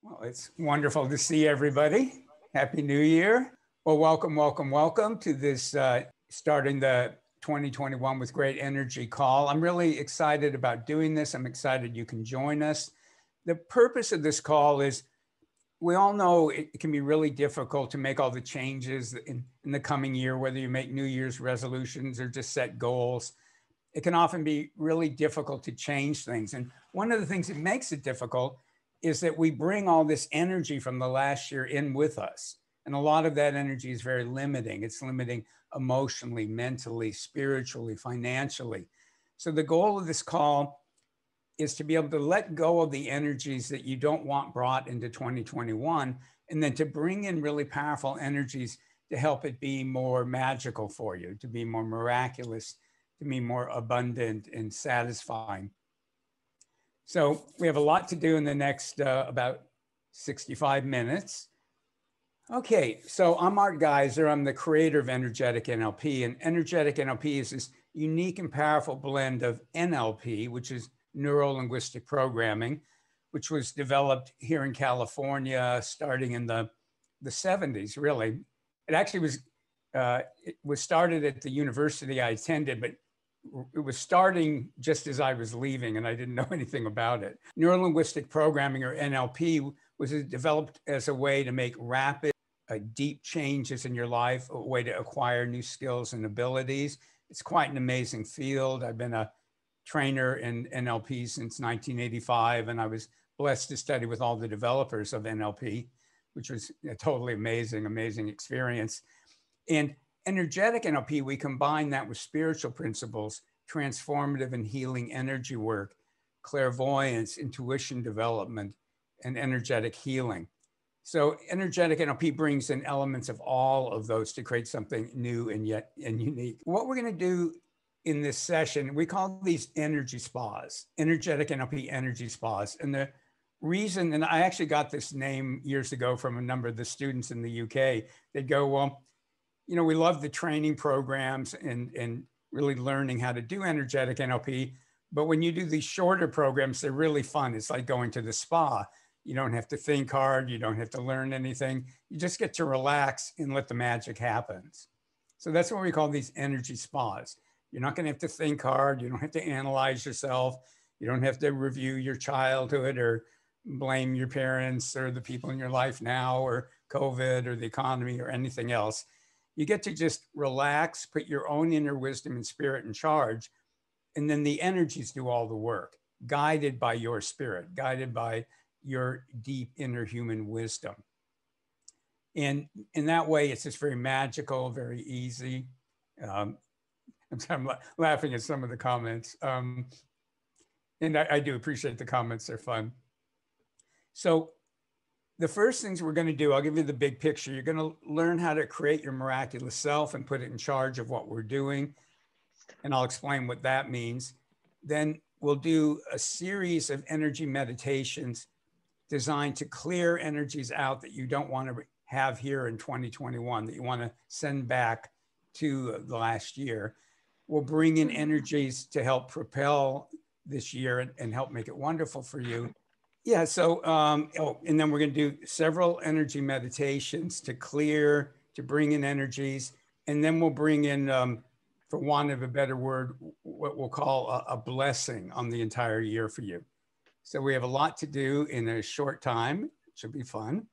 Well, it's wonderful to see everybody. Happy New Year. Well, welcome to this starting the 2021 with great energy call. I'm really excited about doing this. I'm excited you can join us. The purpose of this call is we all know it can be really difficult to make all the changes in the coming year, whether you make New Year's resolutions or just set goals. It can often be really difficult to change things. And one of the things that makes it difficult is that we bring all this energy from the last year in with us. And a lot of that energy is very limiting. It's limiting emotionally, mentally, spiritually, financially. So the goal of this call is to be able to let go of the energies that you don't want brought into 2021, and then to bring in really powerful energies to help it be more magical for you, to be more miraculous, to be more abundant and satisfying. So we have a lot to do in the next about 65 minutes. Okay, so I'm Art Giser. I'm the creator of Energetic NLP, and Energetic NLP is this unique and powerful blend of NLP, which is neuro-linguistic programming, which was developed here in California starting in the 70s, really. It actually was started at the university I attended, but it was starting just as I was leaving and I didn't know anything about it. Neuro-linguistic programming, or NLP, was developed as a way to make rapid, deep changes in your life, a way to acquire new skills and abilities. It's quite an amazing field. I've been a trainer in NLP since 1985, and I was blessed to study with all the developers of NLP, which was a totally amazing experience. And energetic NLP, we combine that with spiritual principles, transformative and healing energy work, clairvoyance, intuition development, and energetic healing. So energetic NLP brings in elements of all of those to create something new and unique. What we're going to do in this session, we call these energy spas, energetic NLP energy spas. And the reason, and I actually got this name years ago from a number of the students in the UK, they go, well, you know, we love the training programs and really learning how to do energetic NLP. But when you do these shorter programs, they're really fun. It's like going to the spa. You don't have to think hard. You don't have to learn anything. You just get to relax and let the magic happen. So that's what we call these energy spas. You're not going to have to think hard. You don't have to analyze yourself. You don't have to review your childhood or blame your parents or the people in your life now or COVID or the economy or anything else. You get to just relax, put your own inner wisdom and spirit in charge, and then the energies do all the work, guided by your spirit, guided by your deep inner human wisdom. And in that way, it's just very magical, very easy. I'm laughing at some of the comments. And I do appreciate the comments, they're fun. So the first things we're going to do, I'll give you the big picture. You're going to learn how to create your miraculous self and put it in charge of what we're doing. And I'll explain what that means. Then we'll do a series of energy meditations designed to clear energies out that you don't want to have here in 2021, that you want to send back to the last year. We'll bring in energies to help propel this year and help make it wonderful for you. Yeah, so, and then we're going to do several energy meditations to clear, to bring in energies. And then we'll bring in, for want of a better word, what we'll call a blessing on the entire year for you. So we have a lot to do in a short time. It should be fun.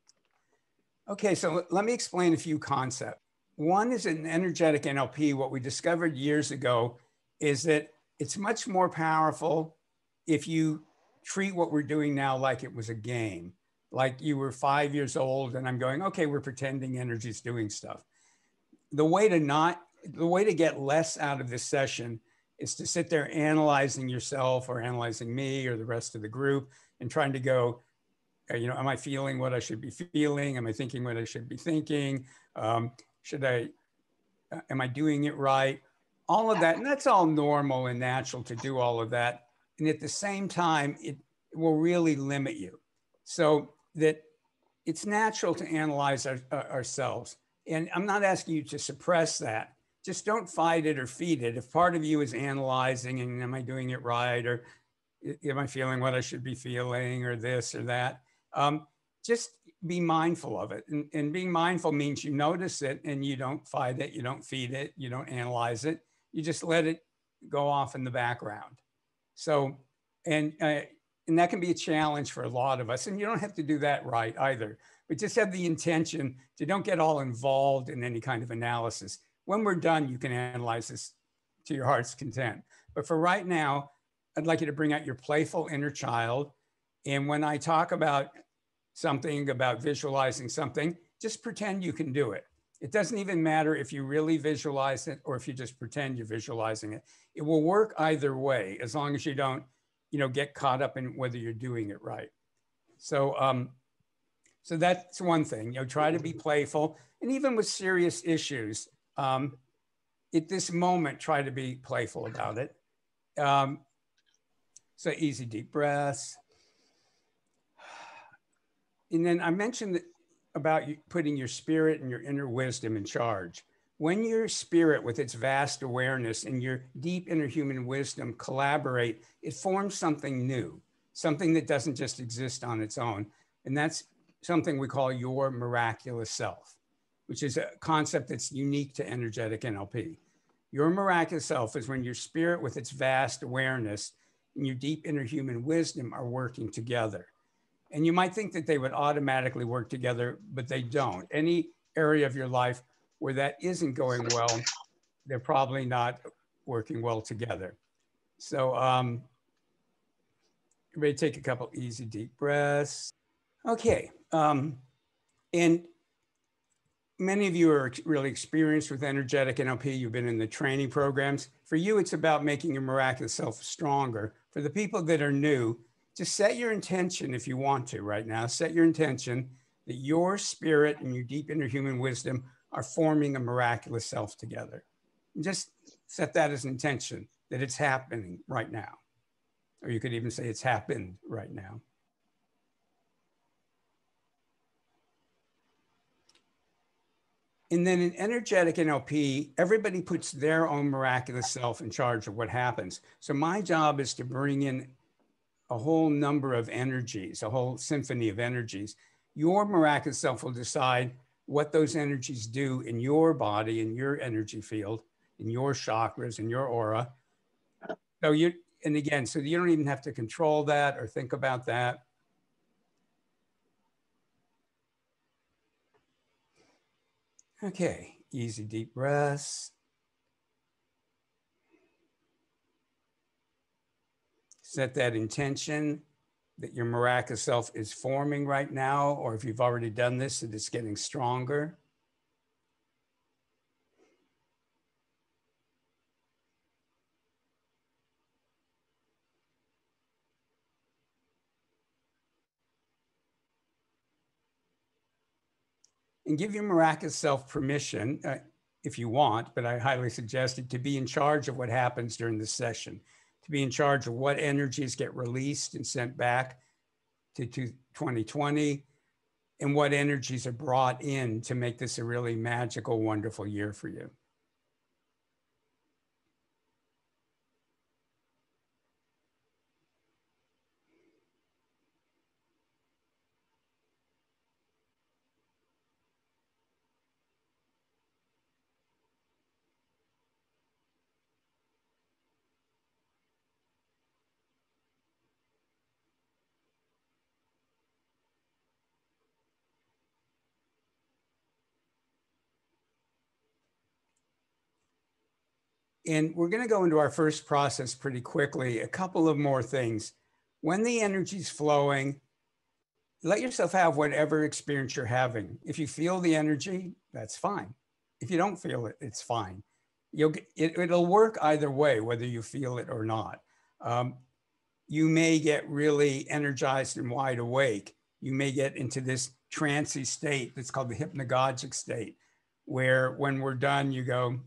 Okay, so let me explain a few concepts. One is in energetic NLP, what we discovered years ago is that it's much more powerful if you treat what we're doing now like it was a game, like you were 5 years old and I'm going, okay, we're pretending energy's doing stuff. The way to get less out of this session is to sit there analyzing yourself or analyzing me or the rest of the group and trying to go, you know, am I feeling what I should be feeling? Am I thinking what I should be thinking? Am I doing it right? All of that, and that's all normal and natural to do all of that. And at the same time, it will really limit you. So that it's natural to analyze ourselves. And I'm not asking you to suppress that. Just don't fight it or feed it. If part of you is analyzing and am I doing it right? Or am I feeling what I should be feeling or this or that? just be mindful of it. And being mindful means you notice it and you don't fight it, you don't feed it, you don't analyze it, you just let it go off in the background. So, and that can be a challenge for a lot of us. And you don't have to do that right either, but just have the intention to don't get all involved in any kind of analysis. When we're done, you can analyze this to your heart's content. But for right now, I'd like you to bring out your playful inner child. And when I talk about something, about visualizing something, just pretend you can do it. It doesn't even matter if you really visualize it or if you just pretend you're visualizing it. It will work either way, as long as you don't, get caught up in whether you're doing it right. So, so that's one thing. Try to be playful, and even with serious issues, at this moment, try to be playful about it. So easy, deep breaths. And then I mentioned about putting your spirit and your inner wisdom in charge. When your spirit with its vast awareness and your deep inner human wisdom collaborate, it forms something new, something that doesn't just exist on its own. And that's something we call your miraculous self, which is a concept that's unique to energetic NLP. Your miraculous self is when your spirit with its vast awareness and your deep inner human wisdom are working together. And you might think that they would automatically work together, but they don't. Any area of your life where that isn't going well, they're probably not working well together. So everybody take a couple easy, deep breaths. Okay. And many of you are really experienced with energetic NLP. You've been in the training programs. For you, it's about making your miraculous self stronger. For the people that are new, just set your intention if you want to right now. Set your intention that your spirit and your deep inner human wisdom are forming a miraculous self together. And just set that as an intention that it's happening right now. Or you could even say it's happened right now. And then in energetic NLP, everybody puts their own miraculous self in charge of what happens. So my job is to bring in a whole number of energies, a whole symphony of energies. Your miraculous self will decide what those energies do in your body, in your energy field, in your chakras, in your aura. So you don't even have to control that or think about that. Okay, easy, deep breaths. Set that intention that your miraculous self is forming right now, or if you've already done this, that it's getting stronger. And give your miraculous self permission, if you want, but I highly suggest it, to be in charge of what happens during this session, to be in charge of what energies get released and sent back to 2020, and what energies are brought in to make this a really magical, wonderful year for you. And we're going to go into our first process pretty quickly. A couple of more things. When the energy's flowing, let yourself have whatever experience you're having. If you feel the energy, that's fine. If you don't feel it, it's fine. It'll work either way, whether you feel it or not. You may get really energized and wide awake. You may get into this trancy state that's called the hypnagogic state, where when we're done, you go,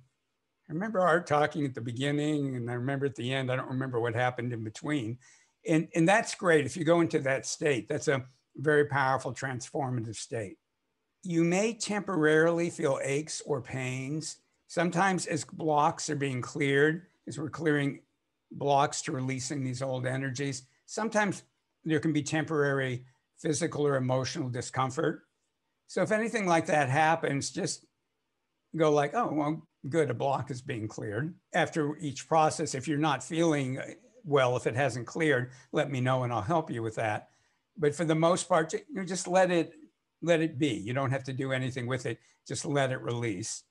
I remember Art talking at the beginning, and I remember at the end. I don't remember what happened in between. And that's great. If you go into that state, that's a very powerful transformative state. You may temporarily feel aches or pains. Sometimes as blocks are being cleared, as we're clearing blocks to releasing these old energies, sometimes there can be temporary physical or emotional discomfort. So if anything like that happens, just go like, oh, well, good, a block is being cleared. After each process, if you're not feeling well, if it hasn't cleared, let me know and I'll help you with that. But for the most part, just let it be. You don't have to do anything with it. Just let it release.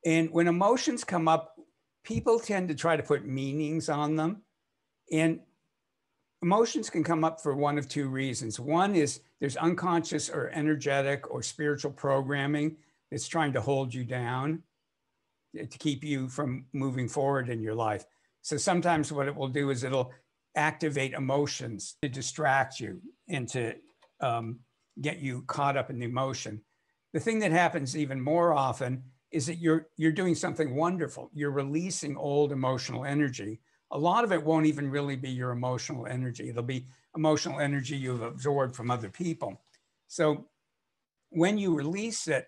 And when emotions come up, people tend to try to put meanings on them. And emotions can come up for one of two reasons. One is there's unconscious or energetic or spiritual programming that's trying to hold you down to keep you from moving forward in your life. So sometimes what it will do is it'll activate emotions to distract you and to get you caught up in the emotion. The thing that happens even more often is that you're doing something wonderful. You're releasing old emotional energy. A lot of it won't even really be your emotional energy. It'll be emotional energy you've absorbed from other people. So when you release it,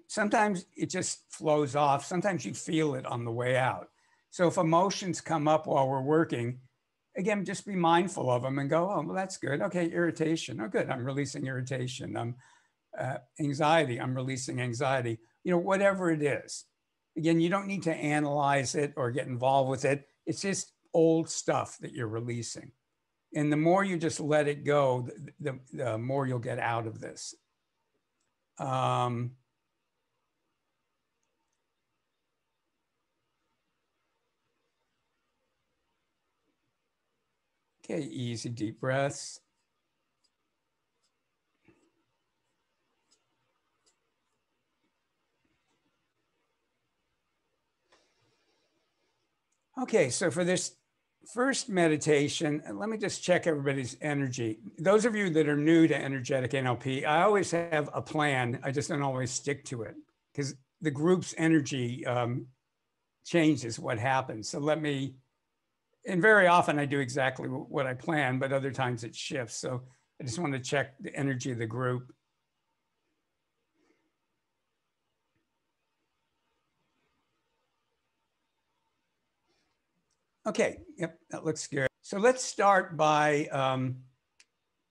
sometimes it just flows off. Sometimes you feel it on the way out. So if emotions come up while we're working, again, just be mindful of them and go, oh, well, that's good. Okay, irritation. Oh, good. I'm releasing irritation. Anxiety. I'm releasing anxiety. Whatever it is. Again, you don't need to analyze it or get involved with it. It's just old stuff that you're releasing. And the more you just let it go, the more you'll get out of this. Okay, easy, deep breaths. Okay, so for this first meditation, let me just check everybody's energy. Those of you that are new to energetic NLP, I always have a plan. I just don't always stick to it because the group's energy changes what happens. So and very often I do exactly what I plan, but other times it shifts. So I just want to check the energy of the group. Okay, yep, that looks good. So let's start by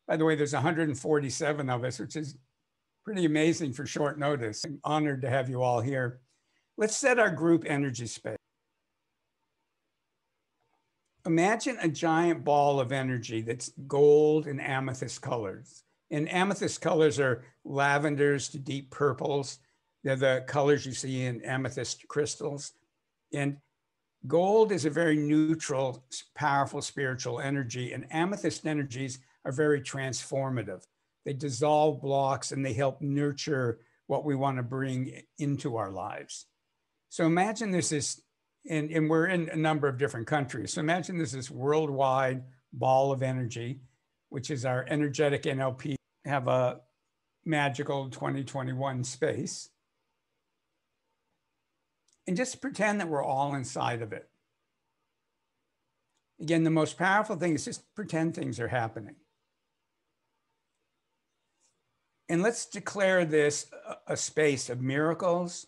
the way, there's 147 of us, which is pretty amazing for short notice. I'm honored to have you all here. Let's set our group energy space. Imagine a giant ball of energy that's gold and amethyst colors. And amethyst colors are lavenders to deep purples. They're the colors you see in amethyst crystals. And gold is a very neutral, powerful spiritual energy, and amethyst energies are very transformative. They dissolve blocks and they help nurture what we want to bring into our lives. So imagine there's this, and we're in a number of different countries. So imagine there's this worldwide ball of energy, which is our energetic NLP, have a magical 2021 space. And just pretend that we're all inside of it. Again, the most powerful thing is just pretend things are happening. And let's declare this a space of miracles,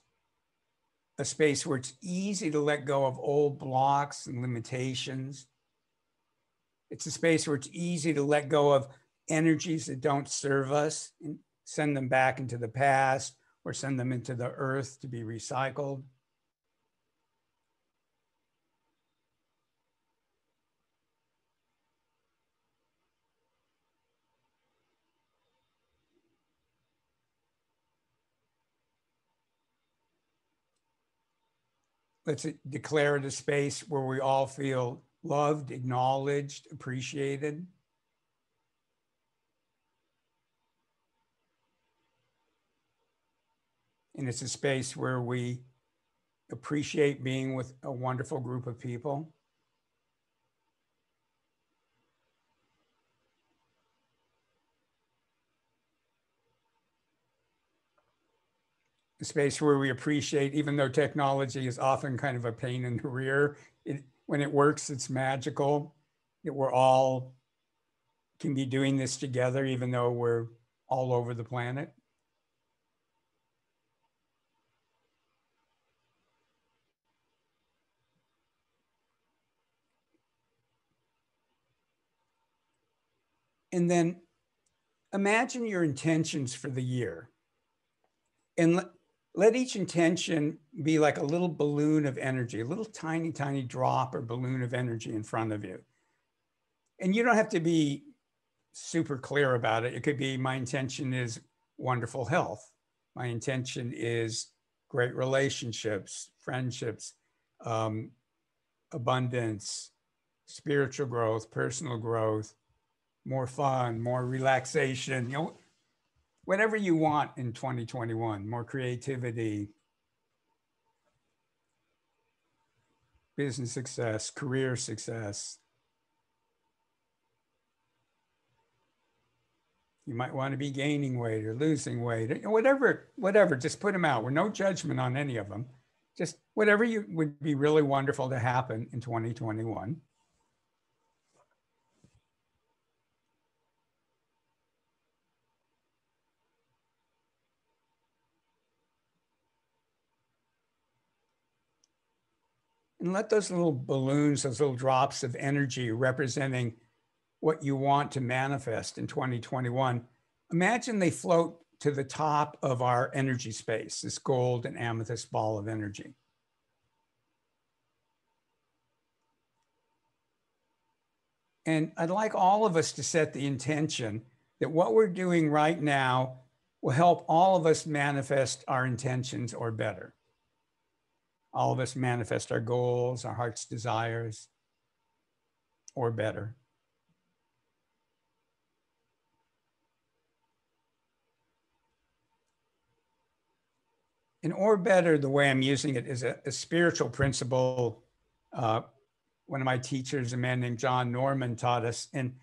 a space where it's easy to let go of old blocks and limitations. It's a space where it's easy to let go of energies that don't serve us and send them back into the past or send them into the earth to be recycled. Let's declare it a space where we all feel loved, acknowledged, appreciated. And it's a space where we appreciate being with a wonderful group of people. A space where we appreciate, even though technology is often kind of a pain in the rear, when it works, it's magical. That we're all can be doing this together, even though we're all over the planet. And then imagine your intentions for the year, and let each intention be like a little balloon of energy, a little tiny, tiny drop or balloon of energy in front of you. And you don't have to be super clear about it. It could be, my intention is wonderful health. My intention is great relationships, friendships, abundance, spiritual growth, personal growth, more fun, more relaxation, whatever you want in 2021, more creativity, business success, career success. You might want to be gaining weight or losing weight, whatever, just put them out. We're no judgment on any of them. Just whatever you would be really wonderful to happen in 2021. And let those little balloons, those little drops of energy representing what you want to manifest in 2021, imagine they float to the top of our energy space, this gold and amethyst ball of energy. And I'd like all of us to set the intention that what we're doing right now will help all of us manifest our intentions or better. All of us manifest our goals, our heart's desires, or better. And or better, the way I'm using it is a spiritual principle. One of my teachers, a man named John Norman, taught us. And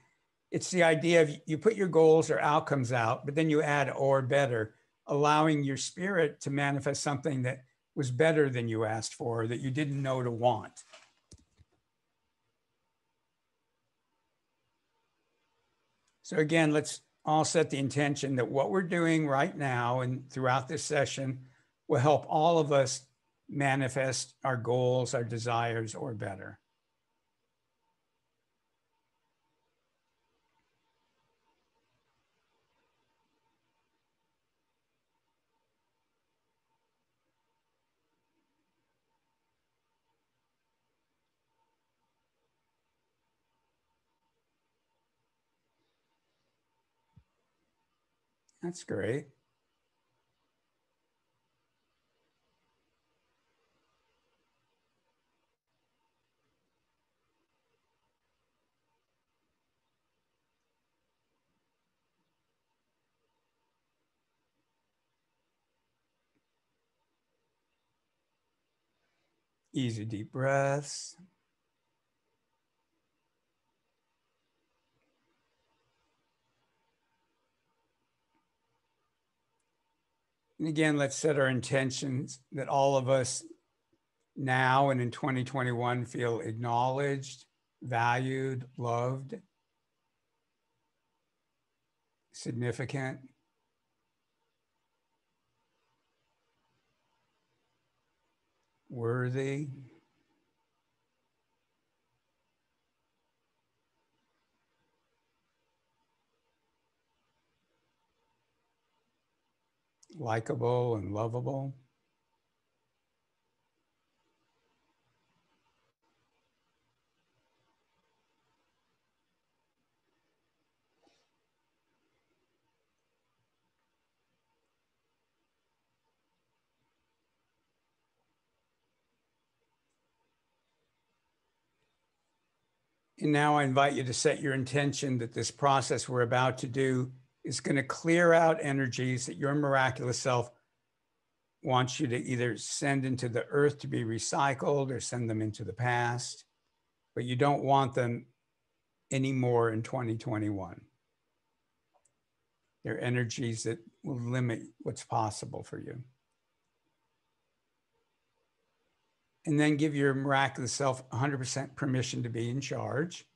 it's the idea of you put your goals or outcomes out, but then you add or better, allowing your spirit to manifest something that was better than you asked for, that you didn't know to want. So again, let's all set the intention that what we're doing right now and throughout this session will help all of us manifest our goals, our desires, or better. That's great. Easy deep breaths. And again, let's set our intentions that all of us now and in 2021 feel acknowledged, valued, loved, significant, worthy, likable and lovable. And now I invite you to set your intention that this process we're about to do is going to clear out energies that your miraculous self wants you to either send into the earth to be recycled or send them into the past, but you don't want them anymore in 2021. They're energies that will limit what's possible for you. And then give your miraculous self 100% permission to be in charge.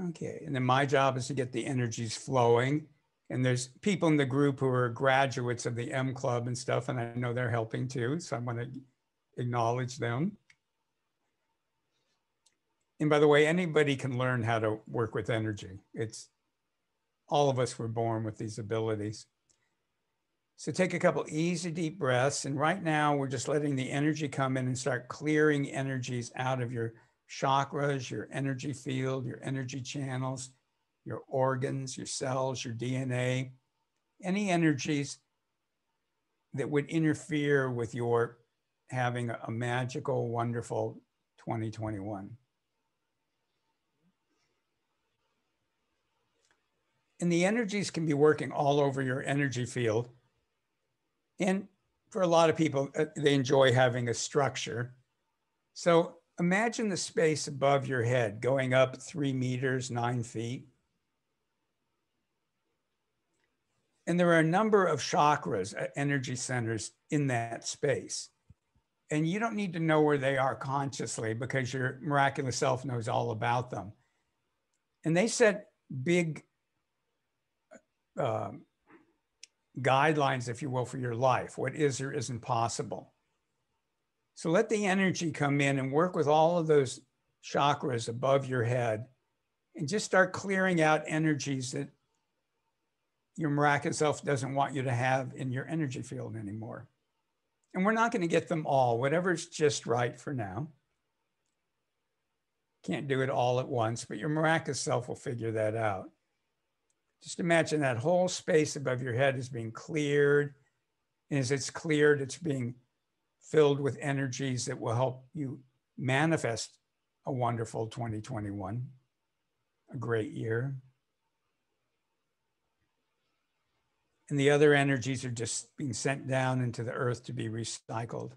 Okay, and then my job is to get the energies flowing. And there's people in the group who are graduates of the M Club and stuff, and I know they're helping too, so I want to acknowledge them. And by the way, anybody can learn how to work with energy. It's all of us were born with these abilities. So take a couple easy deep breaths. And right now we're just letting the energy come in and start clearing energies out of your chakras, your energy field, your energy channels, your organs, your cells, your DNA, any energies that would interfere with your having a magical, wonderful 2021. And the energies can be working all over your energy field. And for a lot of people, they enjoy having a structure. So imagine the space above your head going up 3 meters, 9 feet. And there are a number of chakras, energy centers in that space. And you don't need to know where they are consciously because your miraculous self knows all about them. And they set big guidelines, if you will, for your life, what is or isn't possible. So let the energy come in and work with all of those chakras above your head and just start clearing out energies that your miraculous self doesn't want you to have in your energy field anymore. And we're not going to get them all, whatever's just right for now. Can't do it all at once, but your miraculous self will figure that out. Just imagine that whole space above your head is being cleared. And as it's cleared, it's being filled with energies that will help you manifest a wonderful 2021, a great year. And the other energies are just being sent down into the earth to be recycled.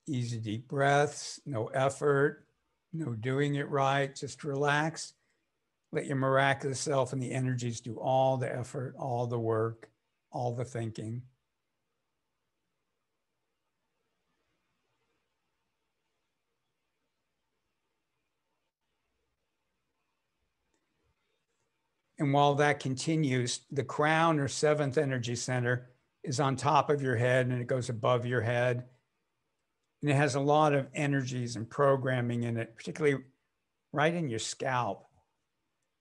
Easy deep breaths, no effort, no doing it right, just relax. Let your miraculous self and the energies do all the effort, all the work, all the thinking. And while that continues, the crown or seventh energy center is on top of your head and it goes above your head. And it has a lot of energies and programming in it, particularly right in your scalp.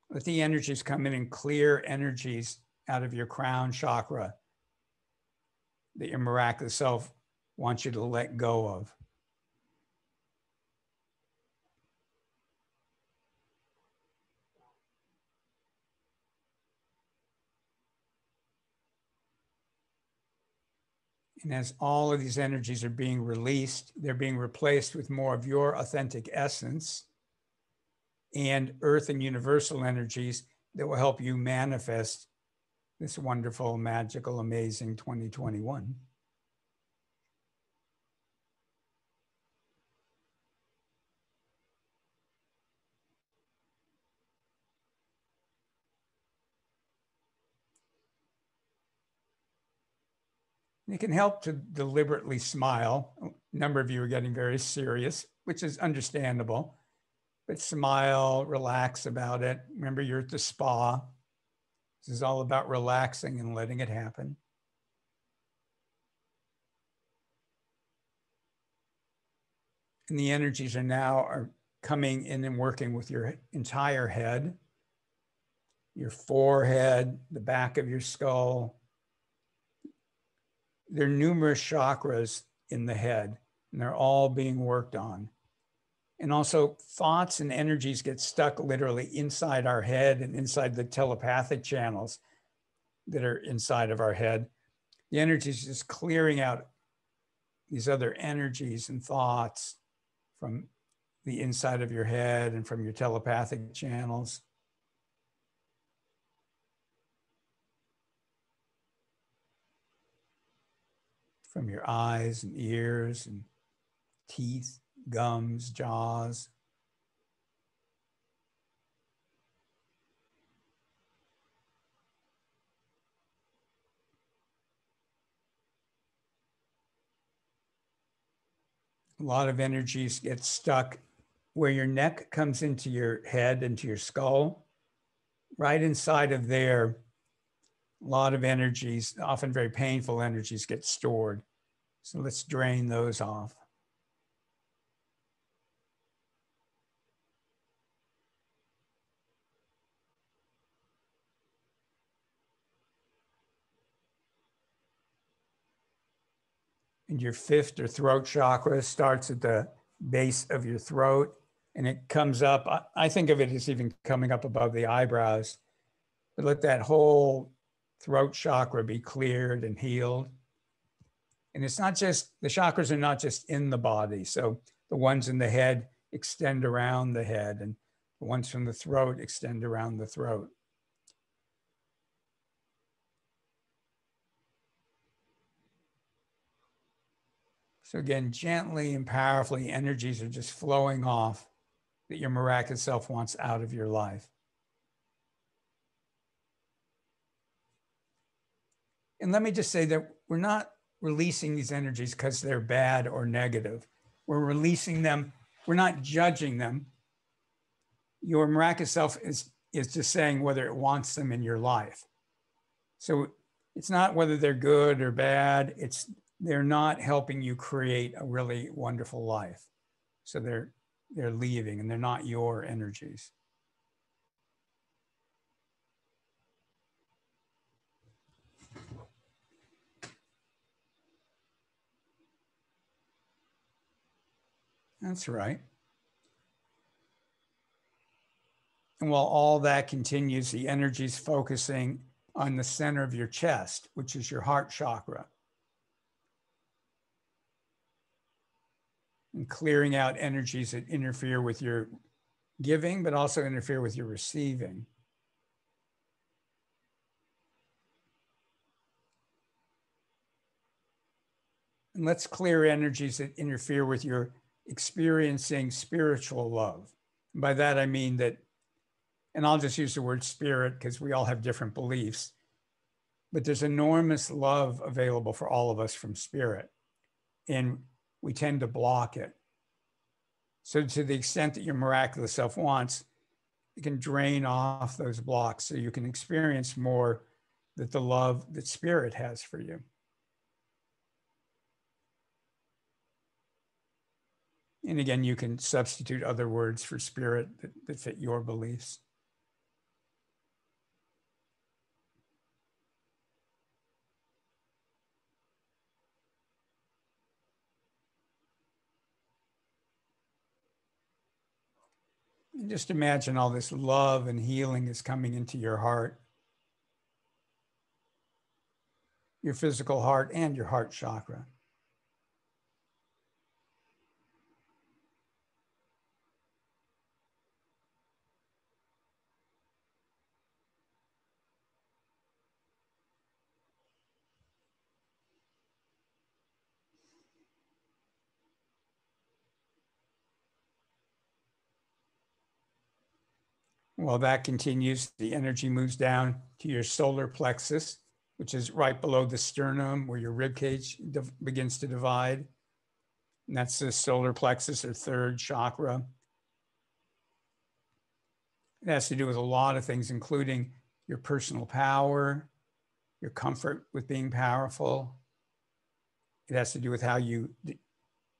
Let the energies come in and clear energies out of your crown chakra that your miraculous self wants you to let go of. And as all of these energies are being released, they're being replaced with more of your authentic essence and earth and universal energies that will help you manifest this wonderful, magical, amazing 2021. It can help to deliberately smile. A number of you are getting very serious, which is understandable, but smile, relax about it. Remember, you're at the spa. This is all about relaxing and letting it happen. And the energies are coming in and working with your entire head, your forehead, the back of your skull. There are numerous chakras in the head, and they're all being worked on. And also thoughts and energies get stuck literally inside our head and inside the telepathic channels that are inside of our head. The energy is just clearing out these other energies and thoughts from the inside of your head and from your telepathic channels. from your eyes and ears and teeth, gums, jaws. A lot of energies get stuck where your neck comes into your head, into your skull. Right inside of there, a lot of energies, often very painful energies, get stored. So let's drain those off. And your fifth or throat chakra starts at the base of your throat and it comes up. I think of it as even coming up above the eyebrows, but let that whole throat chakra be cleared and healed. And it's not just, the chakras are not just in the body. So the ones in the head extend around the head, and the ones from the throat extend around the throat. So again, gently and powerfully, energies are just flowing off that your miraculous self wants out of your life. And let me just say that we're not releasing these energies because they're bad or negative. We're releasing them. We're not judging them. Your miraculous self is just saying whether it wants them in your life. So it's not whether they're good or bad. They're not helping you create a really wonderful life. So they're leaving and they're not your energies. That's right. And while all that continues, the energy is focusing on the center of your chest, which is your heart chakra, and clearing out energies that interfere with your giving, but also interfere with your receiving. And let's clear energies that interfere with your experiencing spiritual love. And by that, I mean that, and I'll just use the word spirit because we all have different beliefs, but there's enormous love available for all of us from spirit. And we tend to block it. So to the extent that your miraculous self wants, you can drain off those blocks so you can experience more that the love that spirit has for you. And again, you can substitute other words for spirit that fit your beliefs. And just imagine all this love and healing is coming into your heart, your physical heart, and your heart chakra. While that continues, the energy moves down to your solar plexus, which is right below the sternum where your rib cage begins to divide. And that's the solar plexus or third chakra. It has to do with a lot of things, including your personal power, your comfort with being powerful. It has to do with how you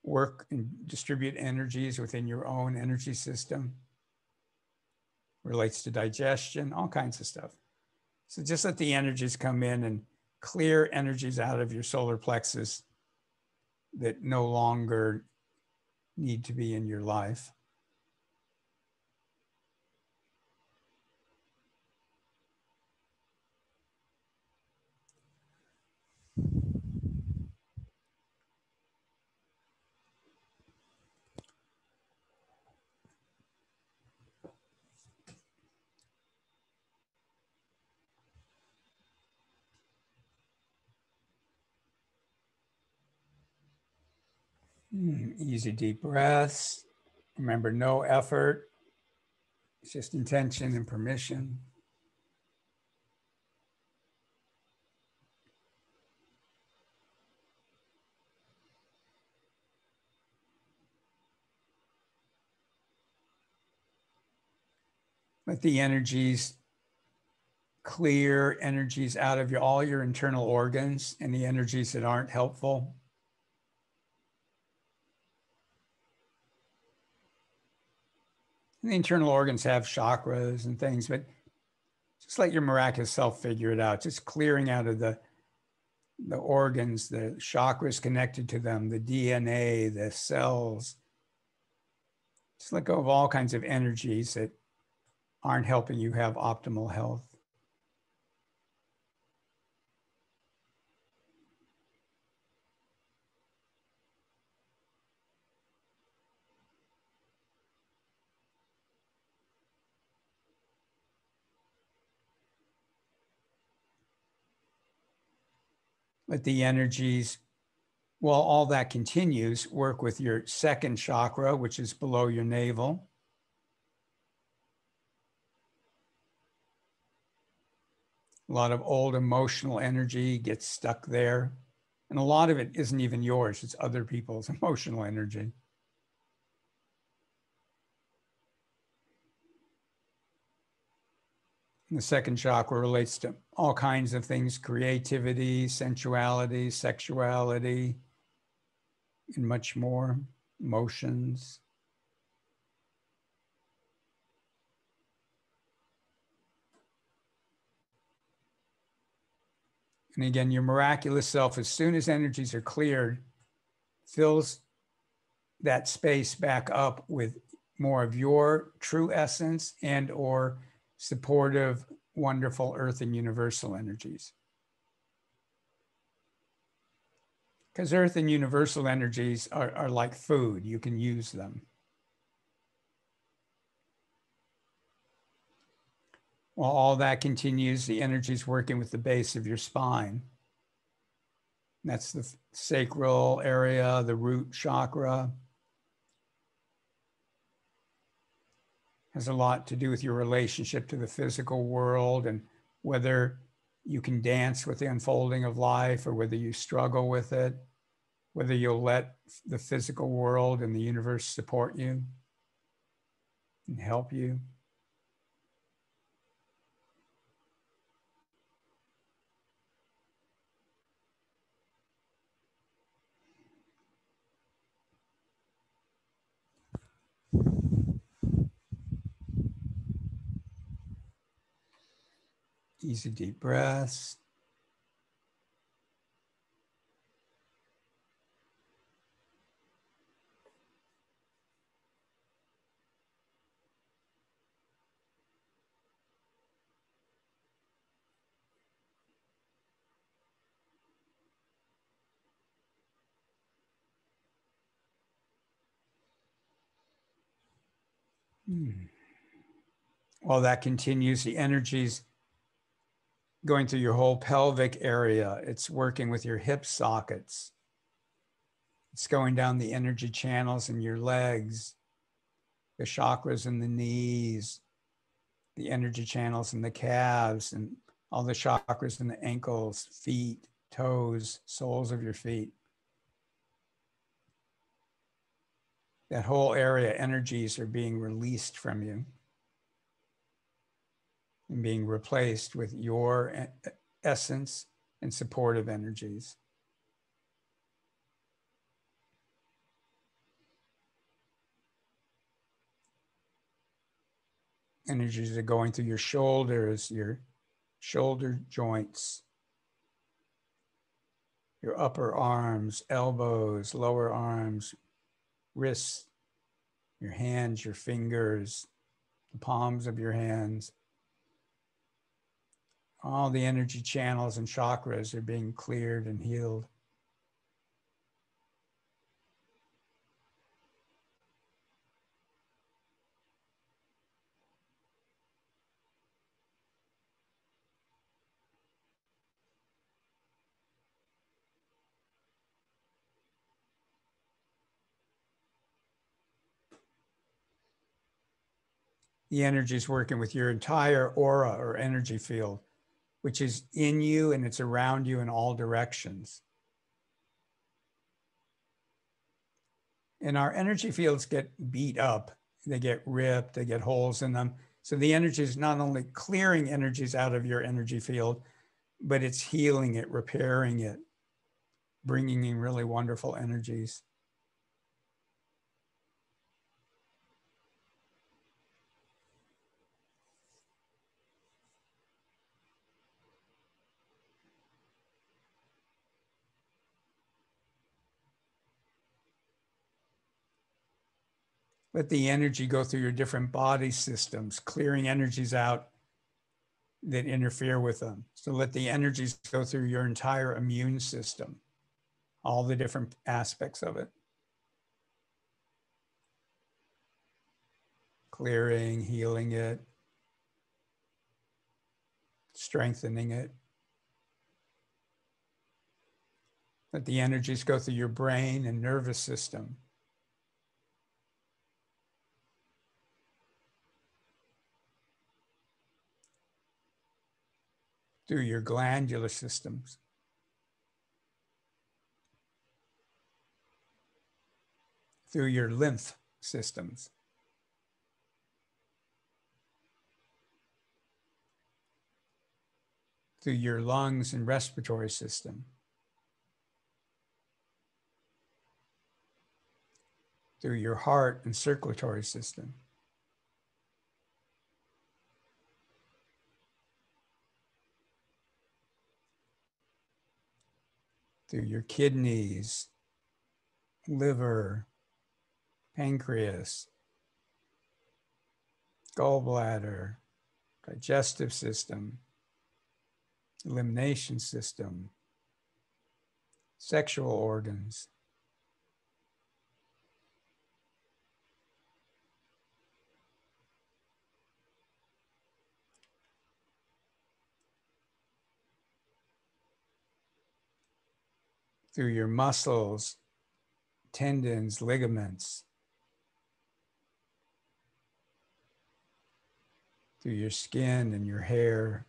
work and distribute energies within your own energy system. Relates to digestion, all kinds of stuff. So just let the energies come in and clear energies out of your solar plexus that no longer need to be in your life. Easy deep breaths. Remember, no effort. It's just intention and permission. Let the energies clear, energies out of all your internal organs, and the energies that aren't helpful. And the internal organs have chakras and things, but just let your miraculous self figure it out. Just clearing out of the organs, the chakras connected to them, the DNA, the cells. Just let go of all kinds of energies that aren't helping you have optimal health. Let the energies, while all that continues, work with your second chakra, which is below your navel. A lot of old emotional energy gets stuck there. And a lot of it isn't even yours, it's other people's emotional energy. And the second chakra relates to all kinds of things: creativity, sensuality, sexuality, and much more, emotions. And again, your miraculous self, as soon as energies are cleared, fills that space back up with more of your true essence and or supportive, wonderful earth and universal energies. Because earth and universal energies are like food. You can use them. While all that continues, the energy is working with the base of your spine. That's the sacral area, the root chakra. Has a lot to do with your relationship to the physical world and whether you can dance with the unfolding of life or whether you struggle with it, whether you'll let the physical world and the universe support you and help you. Easy deep breaths. While that continues, the energy's going through your whole pelvic area. It's working with your hip sockets. It's going down the energy channels in your legs, the chakras in the knees, the energy channels in the calves, and all the chakras in the ankles, feet, toes, soles of your feet. That whole area, energies are being released from you and being replaced with your essence and supportive energies. Energies are going through your shoulders, your shoulder joints, your upper arms, elbows, lower arms, wrists, your hands, your fingers, the palms of your hands. All the energy channels and chakras are being cleared and healed. The energy is working with your entire aura or energy field, which is in you and it's around you in all directions. And our energy fields get beat up, they get ripped, they get holes in them. So the energy is not only clearing energies out of your energy field, but it's healing it, repairing it, bringing in really wonderful energies. Let the energy go through your different body systems, clearing energies out that interfere with them. So let the energies go through your entire immune system, all the different aspects of it. Clearing, healing it, strengthening it. Let the energies go through your brain and nervous system. Through your glandular systems. Through your lymph systems. Through your lungs and respiratory system. Through your heart and circulatory system. Through your kidneys, liver, pancreas, gallbladder, digestive system, elimination system, sexual organs. Through your muscles, tendons, ligaments, through your skin and your hair.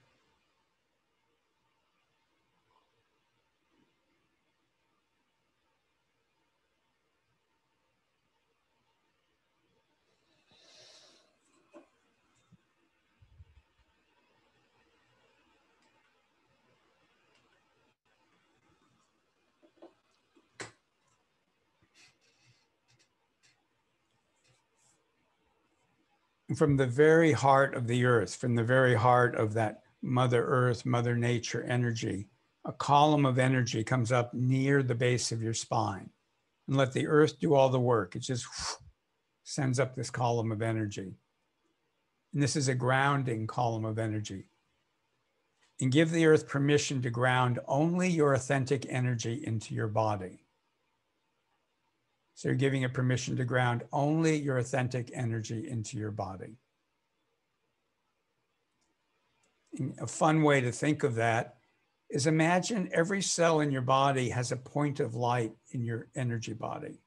From the very heart of the earth, from the very heart of that Mother Earth, Mother Nature energy, a column of energy comes up near the base of your spine. And let the earth do all the work. It just sends up this column of energy. And this is a grounding column of energy. And give the earth permission to ground only your authentic energy into your body. So you're giving it permission to ground only your authentic energy into your body. And a fun way to think of that is imagine every cell in your body has a point of light in your energy body.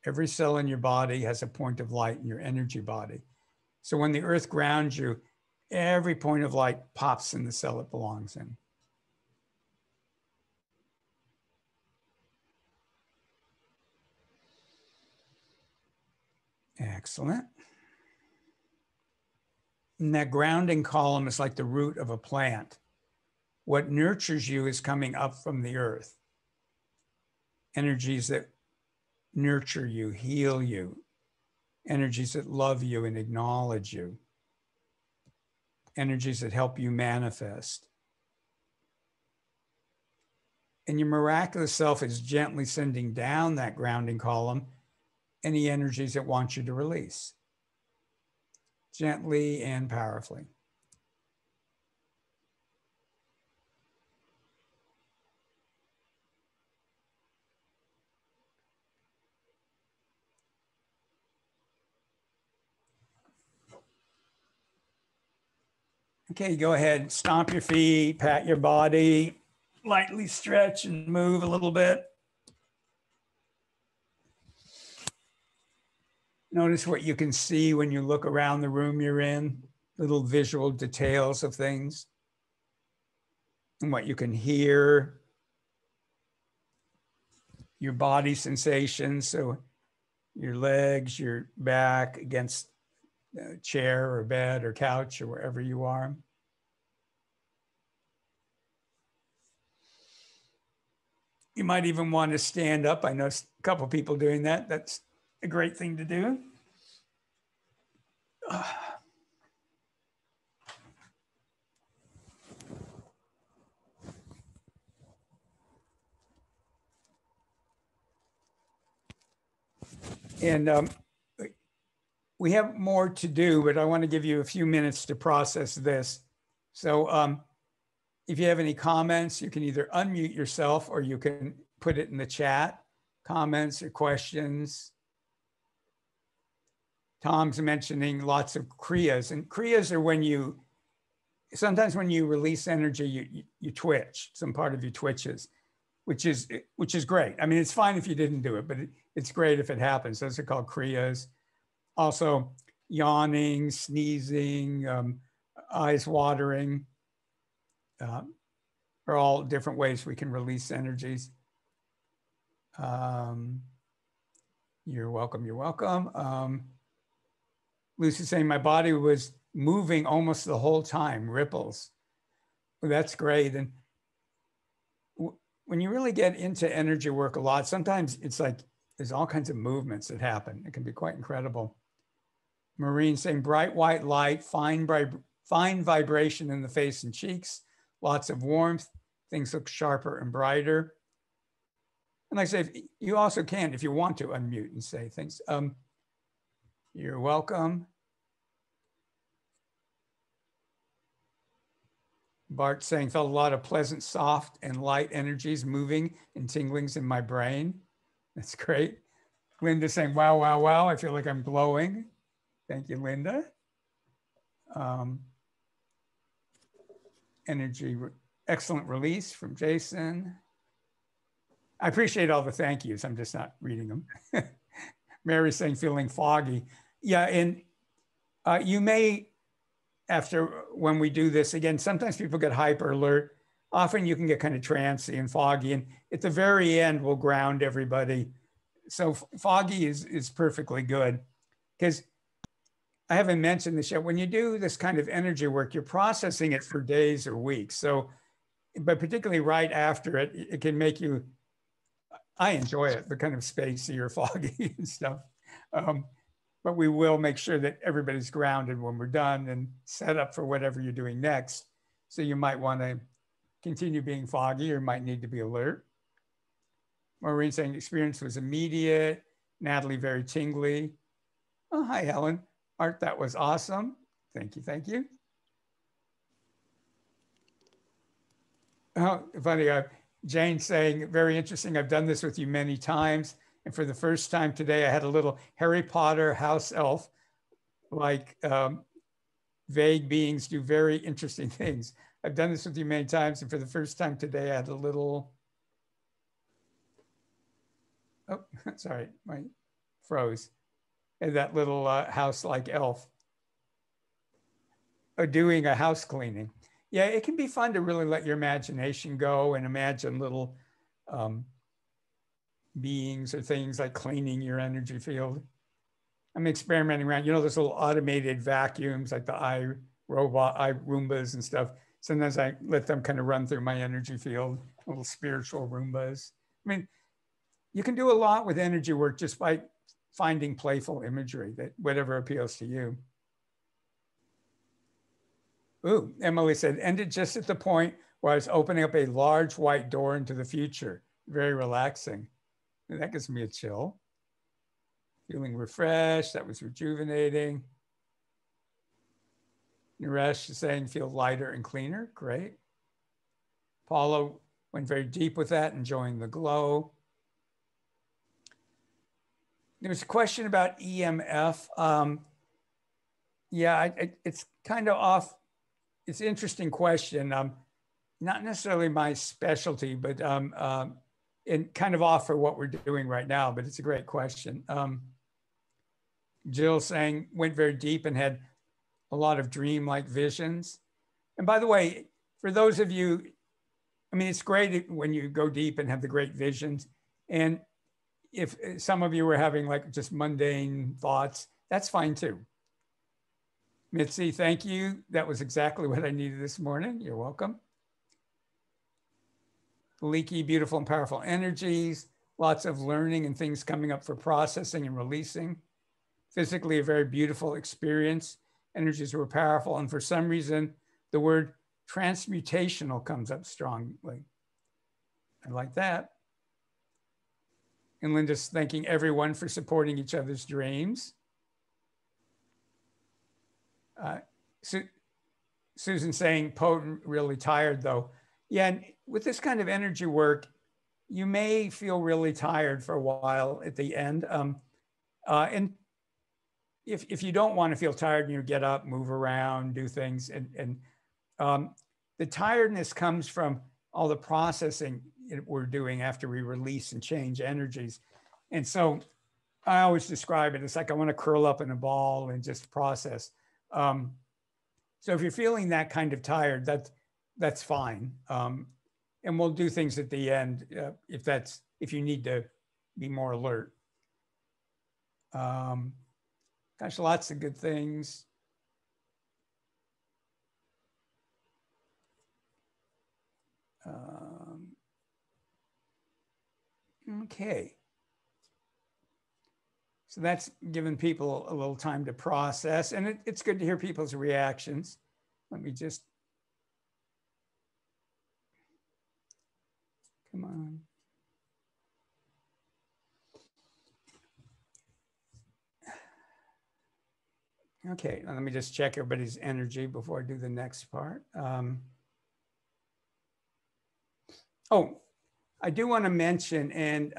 Every cell in your body has a point of light in your energy body. So when the earth grounds you, every point of light pops in the cell it belongs in. Excellent. And that grounding column is like the root of a plant. What nurtures you is coming up from the earth. Energies that nurture you, heal you. Energies that love you and acknowledge you. Energies that help you manifest. And your miraculous self is gently sending down that grounding column any energies it wants you to release. Gently and powerfully. Okay, go ahead, stomp your feet, pat your body, lightly stretch and move a little bit. Notice what you can see when you look around the room you're in, little visual details of things, and what you can hear, your body sensations. So your legs, your back against a chair or bed or couch or wherever you are. You might even want to stand up. I know a couple of people doing that. That's a great thing to do. And we have more to do, but I want to give you a few minutes to process this. So if you have any comments, you can either unmute yourself or you can put it in the chat, comments or questions. Tom's mentioning lots of kriyas, and kriyas are when sometimes when you release energy, you twitch, some part of you twitches, which is great. I mean, it's fine if you didn't do it, but it's great if it happens. Those are called kriyas. Also, yawning, sneezing, eyes watering are all different ways we can release energies. You're welcome, you're welcome. Lucy's saying my body was moving almost the whole time, ripples. Well, that's great. And when you really get into energy work a lot, sometimes it's like there's all kinds of movements that happen. It can be quite incredible. Maureen saying bright white light, fine vibration in the face and cheeks, lots of warmth, things look sharper and brighter. And like I say, you also can, if you want to, unmute and say things. You're welcome. Bart saying, felt a lot of pleasant, soft, and light energies moving and tinglings in my brain. That's great. Linda saying, wow, wow, wow. I feel like I'm glowing. Thank you, Linda. Energy, excellent release from Jason. I appreciate all the thank yous. I'm just not reading them. Mary's saying, feeling foggy. Yeah, and you may, when we do this, again, sometimes people get hyper alert. Often you can get kind of trancy and foggy. And at the very end, we'll ground everybody. So foggy is perfectly good. Because I haven't mentioned this yet. When you do this kind of energy work, you're processing it for days or weeks. So, but particularly right after it, it can make you, I enjoy it, the kind of spacey or foggy and stuff. But we will make sure that everybody's grounded when we're done and set up for whatever you're doing next. So you might want to continue being foggy or might need to be alert. Maureen saying experience was immediate. Natalie, very tingly. Oh, hi, Helen. Art, that was awesome. Thank you, thank you. Oh, funny, Jane saying, very interesting. I've done this with you many times. And for the first time today, I had a little Harry Potter house elf, like vague beings do very interesting things. I've done this with you many times. And for the first time today, I had a little, oh, sorry, my froze. And that little house-like elf doing a house cleaning. Yeah, it can be fun to really let your imagination go and imagine little beings or things like cleaning your energy field. I'm experimenting around, you know, those little automated vacuums like the iRoombas and stuff. Sometimes I let them kind of run through my energy field, little spiritual Roombas. I mean, you can do a lot with energy work just by finding playful imagery, that whatever appeals to you. Ooh, Emily said, ended just at the point where I was opening up a large white door into the future. Very relaxing. And that gives me a chill. Feeling refreshed, that was rejuvenating. Naresh is saying, feel lighter and cleaner, great. Paula went very deep with that, enjoying the glow. There was a question about EMF. Yeah, it's kind of off. It's an interesting question. Not necessarily my specialty, but and kind of off for what we're doing right now, but it's a great question. Jill saying, went very deep and had a lot of dream-like visions. And by the way, for those of you, I mean, it's great when you go deep and have the great visions. And if some of you were having like just mundane thoughts, that's fine too. Mitzi, thank you. That was exactly what I needed this morning. You're welcome. Leaky, beautiful, and powerful energies, lots of learning and things coming up for processing and releasing. Physically, a very beautiful experience. Energies were powerful. And for some reason, the word transmutational comes up strongly. I like that. And Linda's thanking everyone for supporting each other's dreams. Susan saying, potent, really tired though. Yeah, and with this kind of energy work, you may feel really tired for a while at the end. And if you don't want to feel tired, you get up, move around, do things. And the tiredness comes from all the processing we're doing after we release and change energies. And so I always describe it, it's like I want to curl up in a ball and just process. So if you're feeling that kind of tired, that's fine. And we'll do things at the end if you need to be more alert. Gosh, lots of good things. Okay. So that's given people a little time to process, and it's good to hear people's reactions. Let me just, come on. Okay, now let me just check everybody's energy before I do the next part. Oh, I do want to mention, and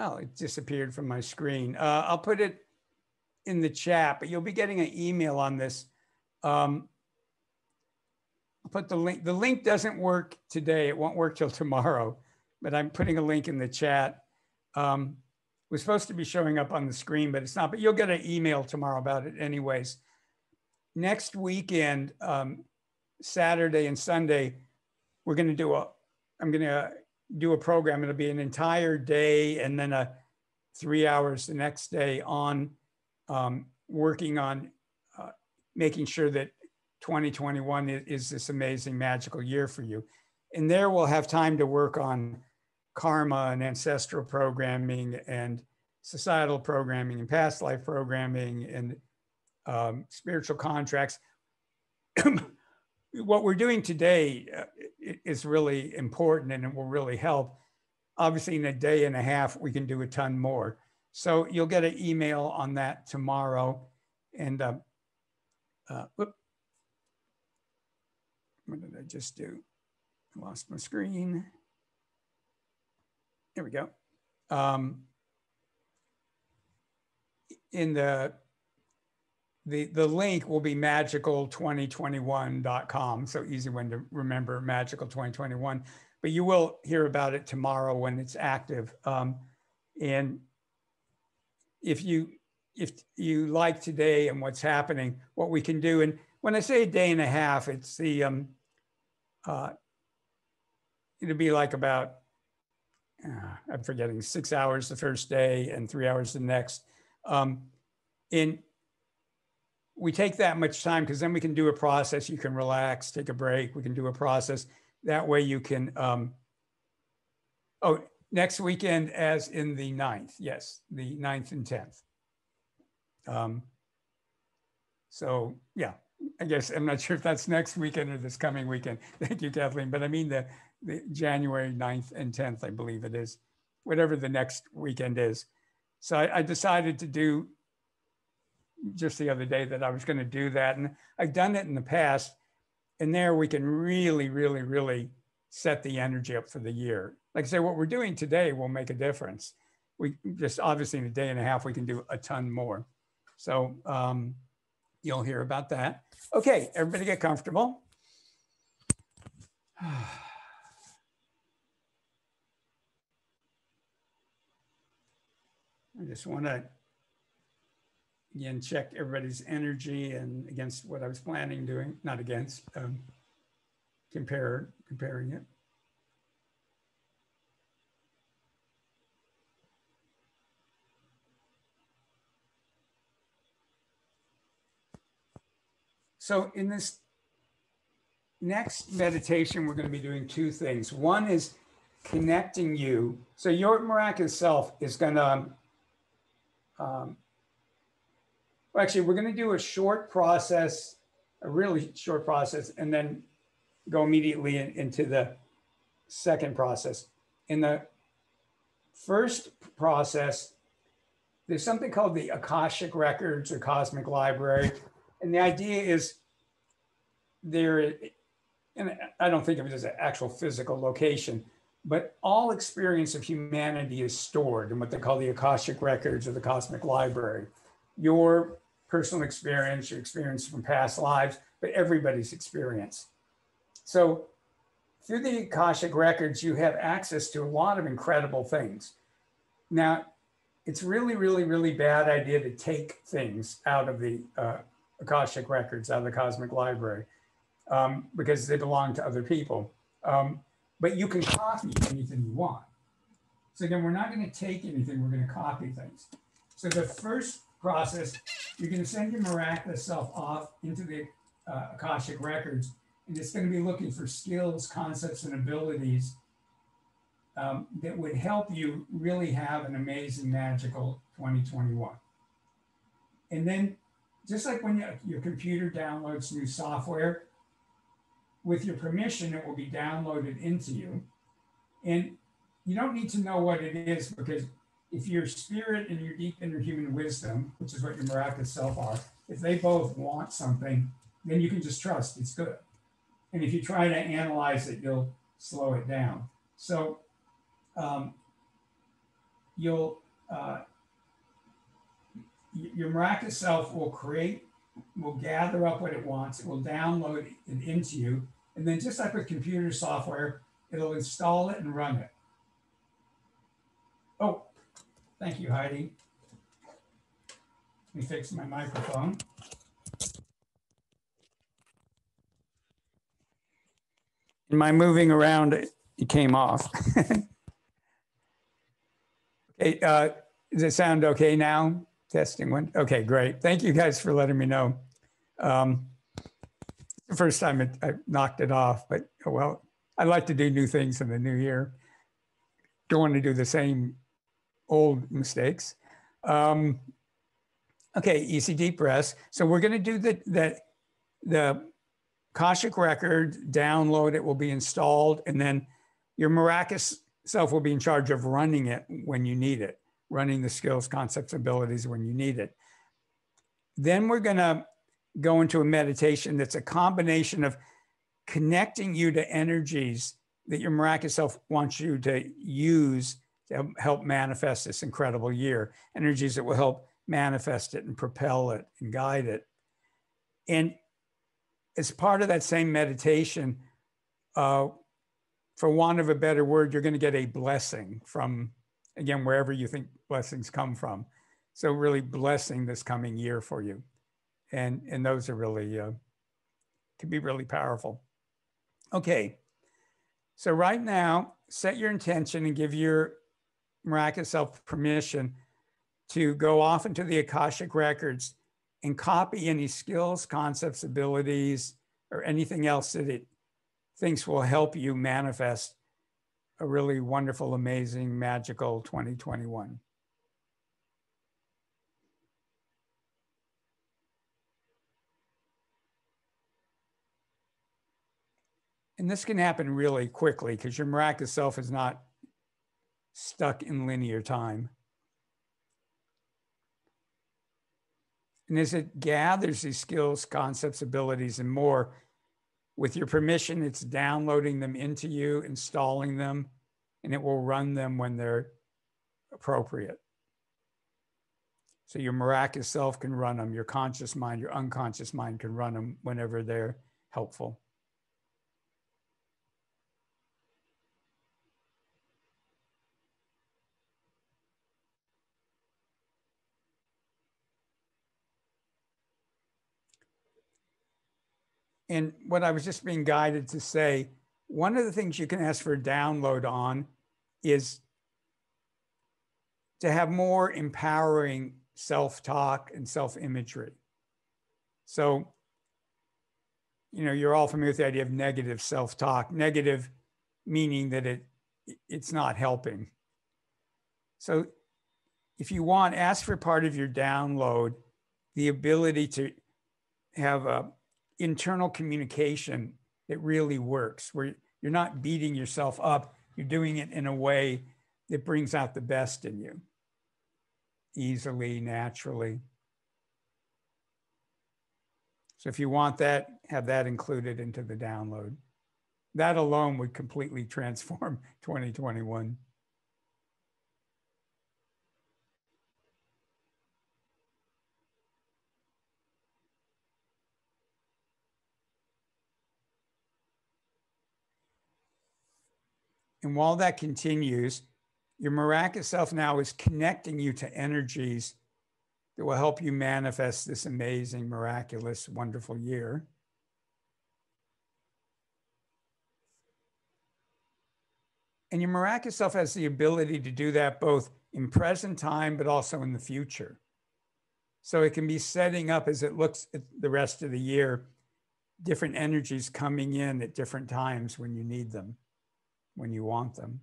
oh, it disappeared from my screen. I'll put it in the chat, but you'll be getting an email on this. I'll put the link. The link doesn't work today. It won't work till tomorrow, but I'm putting a link in the chat. It was supposed to be showing up on the screen, but it's not. But you'll get an email tomorrow about it anyways. Next weekend, Saturday and Sunday, I'm going to do a program. It'll be an entire day and then 3 hours the next day on working on making sure that 2021 is this amazing magical year for you. And there we'll have time to work on karma and ancestral programming and societal programming and past life programming and spiritual contracts. What we're doing today is really important and it will really help. Obviously, in a day and a half, we can do a ton more. So you'll get an email on that tomorrow. And what did I just do? I lost my screen. There we go. In the link will be magical2021.com. So easy one to remember, magical 2021. But you will hear about it tomorrow when it's active. And if you like today and what's happening, what we can do, and when I say a day and a half, it's the it'll be like about I'm forgetting 6 hours the first day and 3 hours the next. We take that much time because then we can do a process. You can relax, take a break. We can do a process. That way you can, next weekend as in the 9th. Yes, the 9th and 10th. So yeah, I guess I'm not sure if that's next weekend or this coming weekend. Thank you, Kathleen. But I mean the January 9th and 10th, I believe it is, whatever the next weekend is. So I decided to do just the other day that I was going to do that. And I've done it in the past. And there we can really, really, really set the energy up for the year. Like I say, what we're doing today will make a difference. We just obviously in a day and a half, we can do a ton more. So you'll hear about that. Okay, everybody get comfortable. I just want to, again, check everybody's energy and against what I was planning doing, not against, comparing it. So in this next meditation, we're going to be doing two things. One is connecting you. So your miraculous self is going to, well, actually, we're going to do a short process, a really short process, and then go immediately into the second process. In the first process, there's something called the Akashic Records or Cosmic Library. And the idea is there, and I don't think of it as an actual physical location, but all experience of humanity is stored in what they call the Akashic Records or the Cosmic Library. Your personal experience, your experience from past lives, but everybody's experience. So through the Akashic Records, you have access to a lot of incredible things. Now, it's really, really, really bad idea to take things out of the Akashic Records, out of the Cosmic Library, because they belong to other people. But you can copy anything you want. So again, we're not going to take anything, we're going to copy things. So the first process, you're going to send your miraculous self off into the Akashic Records, and it's going to be looking for skills, concepts, and abilities that would help you really have an amazing, magical 2021. And then, just like when your computer downloads new software, with your permission, it will be downloaded into you. And you don't need to know what it is, because if your spirit and your deep inner human wisdom, which is what your miraculous self are, if they both want something, then you can just trust it's good. And if you try to analyze it, you'll slow it down. So your miraculous self will gather up what it wants, it will download it into you, and then just like with computer software, it'll install it and run it. Oh, thank you, Heidi. Let me fix my microphone. In my moving around, it came off. Okay, does it sound okay now? Testing one. Okay, great. Thank you guys for letting me know. The first time I knocked it off, but oh well, I like to do new things in the new year. Don't want to do the same old mistakes. Okay, easy deep breaths. So we're going to do the Akashic record, download it, will be installed, and then your miraculous self will be in charge of running it when you need it, running the skills, concepts, abilities when you need it. Then we're going to go into a meditation that's a combination of connecting you to energies that your miraculous self wants you to use to help manifest this incredible year, energies that will help manifest it and propel it and guide it. And as part of that same meditation, for want of a better word, you're going to get a blessing from, again, wherever you think blessings come from. So really blessing this coming year for you. And those are really, can be really powerful. Okay, so right now, set your intention and give your miraculous self permission to go off into the Akashic Records and copy any skills, concepts, abilities, or anything else that it thinks will help you manifest a really wonderful, amazing, magical 2021. And this can happen really quickly because your miraculous self is not stuck in linear time. And as it gathers these skills, concepts, abilities, and more, with your permission, it's downloading them into you, installing them, and it will run them when they're appropriate. So your miraculous self can run them, your conscious mind, your unconscious mind can run them whenever they're helpful. And what I was just being guided to say, one of the things you can ask for a download on is to have more empowering self-talk and self-imagery. So, you're all familiar with the idea of negative self-talk, negative meaning that it's not helping. So if you want, ask for part of your download, the ability to have a internal communication that really works, where you're not beating yourself up, you're doing it in a way that brings out the best in you, easily, naturally. So if you want that, have that included into the download. That alone would completely transform 2021. And while that continues, your miraculous self now is connecting you to energies that will help you manifest this amazing, miraculous, wonderful year. And your miraculous self has the ability to do that both in present time, but also in the future. So it can be setting up, as it looks at the rest of the year, different energies coming in at different times when you need them, when you want them.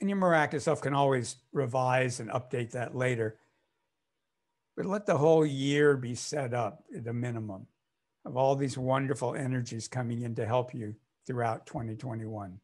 And your miraculous self can always revise and update that later. But let the whole year be set up at a minimum of all these wonderful energies coming in to help you throughout 2021.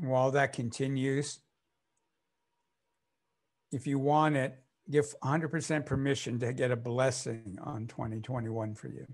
While that continues, if you want it, give 100% permission to get a blessing on 2021 for you.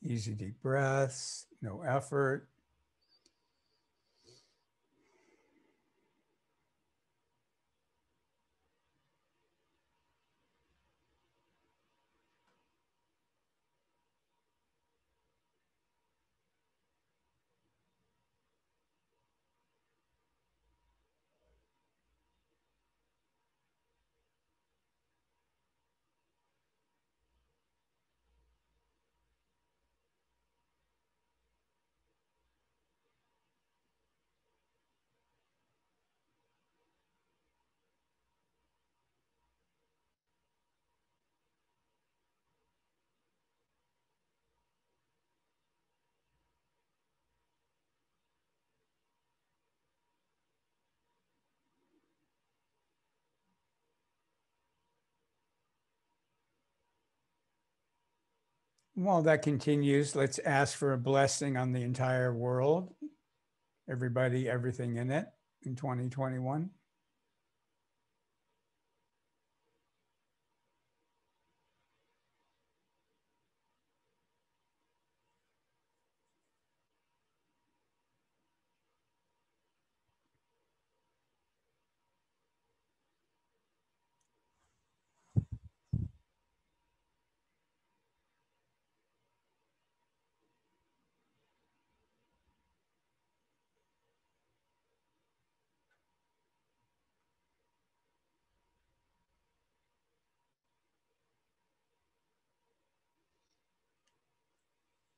Easy deep breaths, no effort. While that continues, let's ask for a blessing on the entire world, everybody, everything in it in 2021.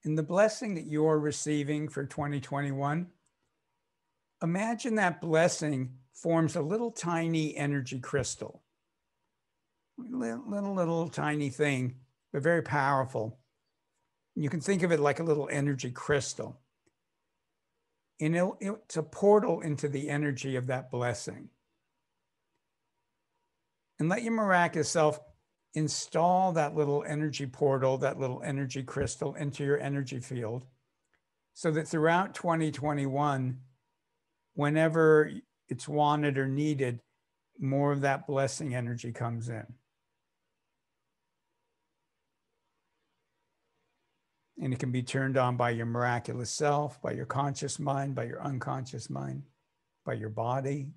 And the blessing that you're receiving for 2021, imagine that blessing forms a little tiny energy crystal, little tiny thing, but very powerful. You can think of it like a little energy crystal. And it's a portal into the energy of that blessing. And let your miraculous self install that little energy portal, that little energy crystal into your energy field, so that throughout 2021, whenever it's wanted or needed, more of that blessing energy comes in. And it can be turned on by your miraculous self, by your conscious mind, by your unconscious mind, by your body.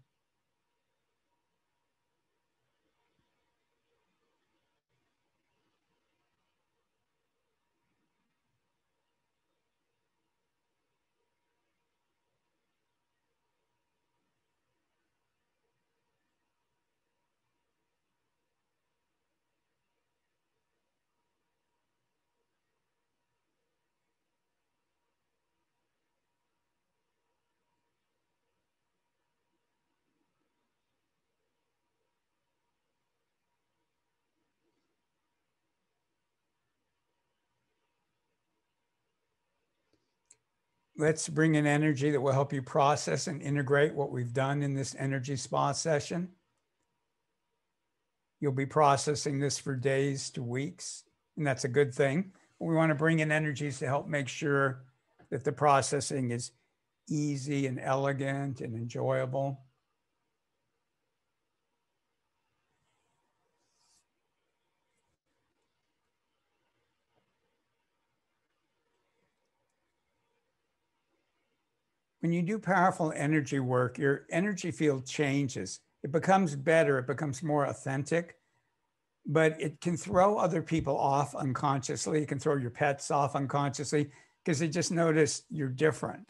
Let's bring in energy that will help you process and integrate what we've done in this energy spa session. You'll be processing this for days to weeks, and that's a good thing. We want to bring in energies to help make sure that the processing is easy and elegant and enjoyable. When you do powerful energy work, your energy field changes. It becomes better, it becomes more authentic, but it can throw other people off unconsciously. It can throw your pets off unconsciously because they just notice you're different.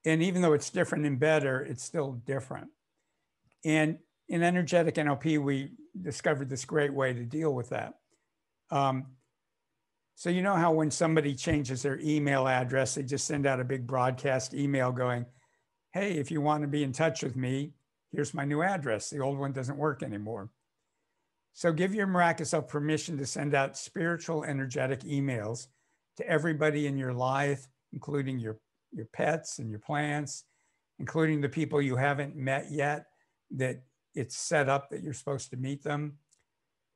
And even though it's different and better, it's still different. And in energetic NLP, we discovered this great way to deal with that. So you know how when somebody changes their email address, they just send out a big broadcast email going, hey, if you want to be in touch with me, here's my new address. The old one doesn't work anymore. So give your miraculous self permission to send out spiritual energetic emails to everybody in your life, including your pets and your plants, including the people you haven't met yet, that it's set up that you're supposed to meet them,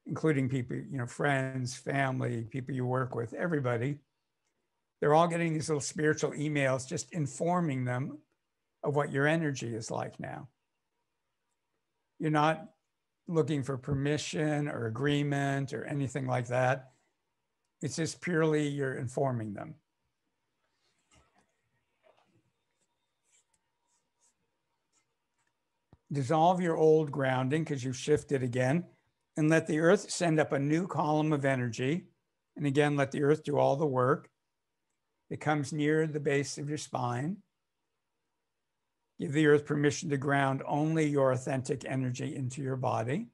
including people, friends, family, people you work with, everybody. They're all getting these little spiritual emails just informing them of what your energy is like now. You're not looking for permission or agreement or anything like that. It's just purely you're informing them. Dissolve your old grounding because you've shifted again, and let the earth send up a new column of energy. And again, let the earth do all the work. It comes near the base of your spine. Give the earth permission to ground only your authentic energy into your body.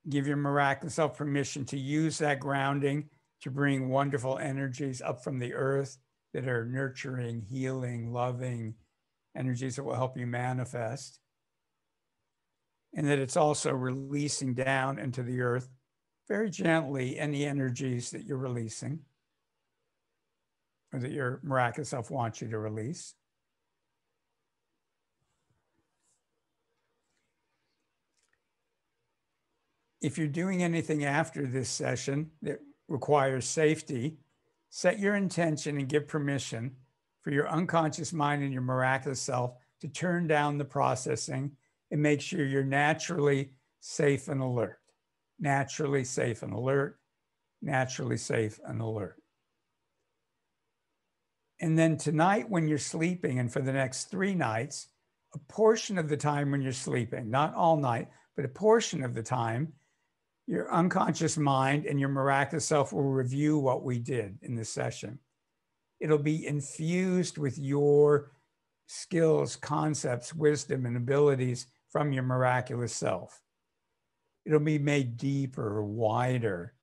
Give your miraculous self permission to use that grounding to bring wonderful energies up from the earth that are nurturing, healing, loving energies that will help you manifest. And that it's also releasing down into the earth very gently any energies that you're releasing or that your miraculous self wants you to release. if you're doing anything after this session that requires safety, set your intention and give permission for your unconscious mind and your miraculous self to turn down the processing and make sure you're naturally safe and alert. Naturally safe and alert. Naturally safe and alert. And then tonight when you're sleeping, and for the next 3 nights, a portion of the time when you're sleeping, not all night, but a portion of the time, your unconscious mind and your miraculous self will review what we did in this session. It'll be infused with your skills, concepts, wisdom, and abilities from your miraculous self. It'll be made deeper, wider,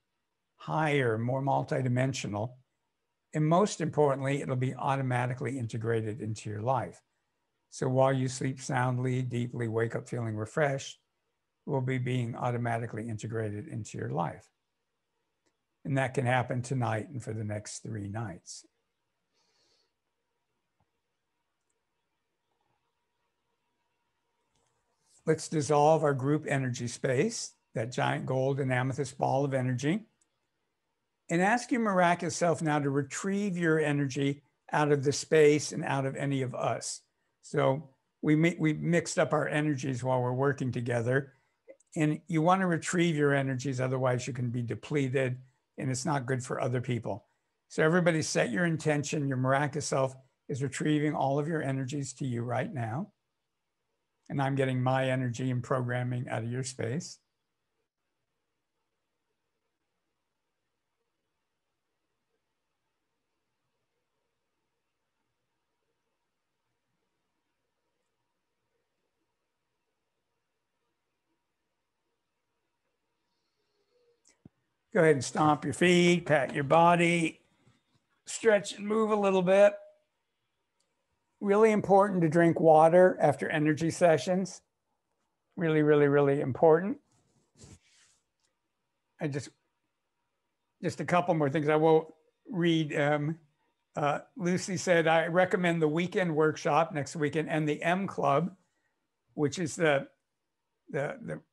higher, more multidimensional. And most importantly, it'll be automatically integrated into your life. So while you sleep soundly, deeply, wake up feeling refreshed, it will be being automatically integrated into your life. And that can happen tonight and for the next 3 nights. Let's dissolve our group energy space, that giant gold and amethyst ball of energy, and ask your miraculous self now to retrieve your energy out of the space and out of any of us. So we mixed up our energies while we're working together, and you want to retrieve your energies, otherwise you can be depleted and it's not good for other people. So everybody set your intention. Your miraculous self is retrieving all of your energies to you right now. And I'm getting my energy and programming out of your space. Go ahead and stomp your feet, pat your body, stretch and move a little bit. Really important to drink water after energy sessions. Really, really, really important. I just a couple more things I will read. Lucy said, I recommend the weekend workshop next weekend and the M Club, which is the